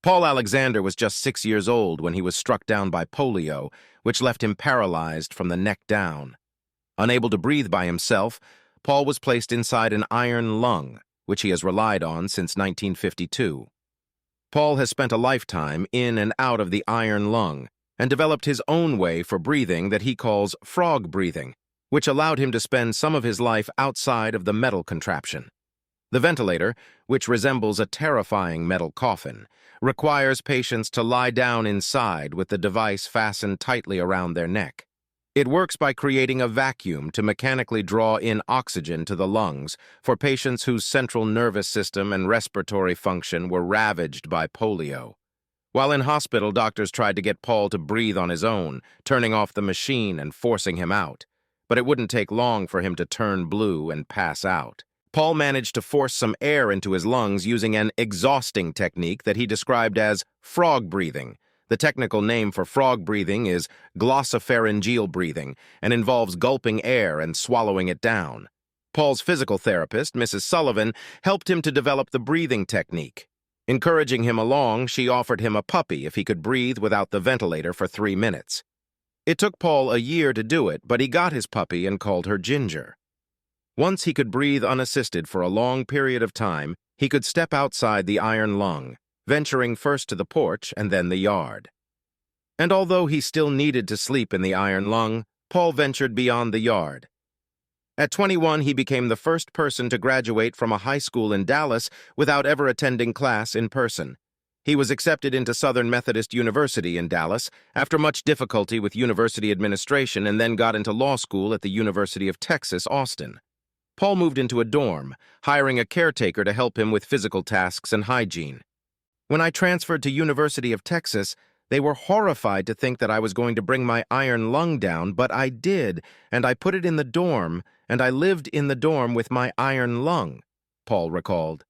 Paul Alexander was just 6 years old when he was struck down by polio, which left him paralyzed from the neck down. Unable to breathe by himself, Paul was placed inside an iron lung, which he has relied on since 1952. Paul has spent a lifetime in and out of the iron lung and developed his own way for breathing that he calls frog breathing, which allowed him to spend some of his life outside of the metal contraption. The ventilator, which resembles a terrifying metal coffin, requires patients to lie down inside with the device fastened tightly around their neck. It works by creating a vacuum to mechanically draw in oxygen to the lungs for patients whose central nervous system and respiratory function were ravaged by polio. While in hospital, doctors tried to get Paul to breathe on his own, turning off the machine and forcing him out. But it wouldn't take long for him to turn blue and pass out. Paul managed to force some air into his lungs using an exhausting technique that he described as frog breathing. The technical name for frog breathing is glossopharyngeal breathing and involves gulping air and swallowing it down. Paul's physical therapist, Mrs. Sullivan, helped him to develop the breathing technique. Encouraging him along, she offered him a puppy if he could breathe without the ventilator for 3 minutes. It took Paul a year to do it, but he got his puppy and called her Ginger. Once he could breathe unassisted for a long period of time, he could step outside the iron lung, venturing first to the porch and then the yard. And although he still needed to sleep in the iron lung, Paul ventured beyond the yard. At 21, he became the first person to graduate from a high school in Dallas without ever attending class in person. He was accepted into Southern Methodist University in Dallas after much difficulty with university administration and then got into law school at the University of Texas, Austin. Paul moved into a dorm, hiring a caretaker to help him with physical tasks and hygiene. When I transferred to University of Texas, they were horrified to think that I was going to bring my iron lung down, but I did, and I put it in the dorm, and I lived in the dorm with my iron lung, Paul recalled.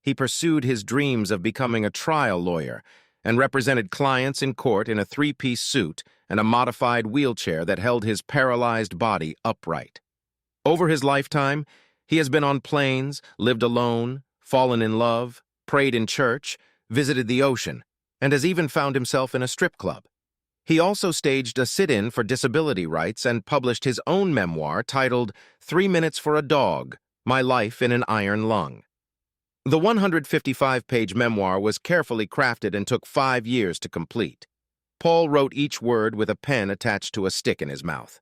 He pursued his dreams of becoming a trial lawyer and represented clients in court in a 3-piece suit and a modified wheelchair that held his paralyzed body upright. Over his lifetime, he has been on planes, lived alone, fallen in love, prayed in church, visited the ocean, and has even found himself in a strip club. He also staged a sit-in for disability rights and published his own memoir titled 3 Minutes for a Dog, My Life in an Iron Lung. The 155-page memoir was carefully crafted and took 5 years to complete. Paul wrote each word with a pen attached to a stick in his mouth.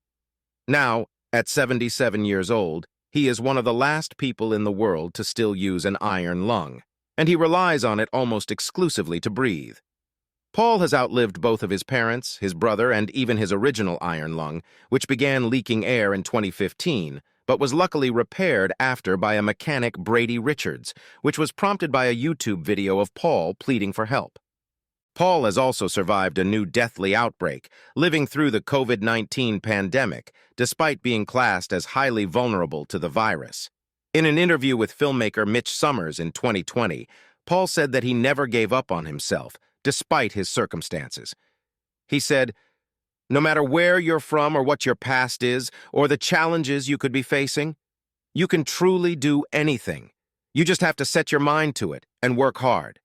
Now, at 77 years old, he is one of the last people in the world to still use an iron lung, and he relies on it almost exclusively to breathe. Paul has outlived both of his parents, his brother, and even his original iron lung, which began leaking air in 2015, but was luckily repaired after by a mechanic, Brady Richards, which was prompted by a YouTube video of Paul pleading for help. Paul has also survived a new deathly outbreak, living through the COVID-19 pandemic, despite being classed as highly vulnerable to the virus. In an interview with filmmaker Mitch Sommers in 2020, Paul said that he never gave up on himself, despite his circumstances. He said, "No matter where you're from or what your past is, or the challenges you could be facing, you can truly do anything. You just have to set your mind to it and work hard."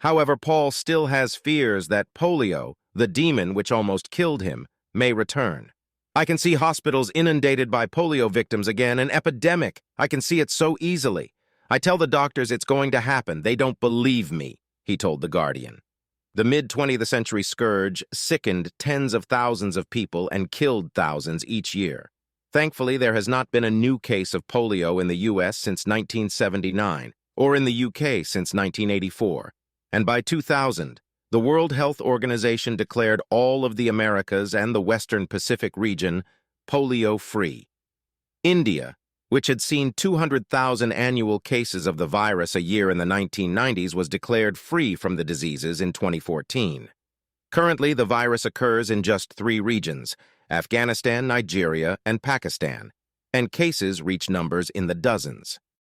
However, Paul still has fears that polio, the demon which almost killed him, may return. "I can see hospitals inundated by polio victims again, an epidemic. I can see it so easily. I tell the doctors it's going to happen. They don't believe me," he told The Guardian. The mid-20th century scourge sickened tens of thousands of people and killed thousands each year. Thankfully, there has not been a new case of polio in the U.S. since 1979, or in the U.K. since 1984. And by 2000, the World Health Organization declared all of the Americas and the Western Pacific region polio-free. India, which had seen 200,000 annual cases of the virus a year in the 1990s, was declared free from the diseases in 2014. Currently, the virus occurs in just 3 regions, Afghanistan, Nigeria, and Pakistan, and cases reach numbers in the dozens.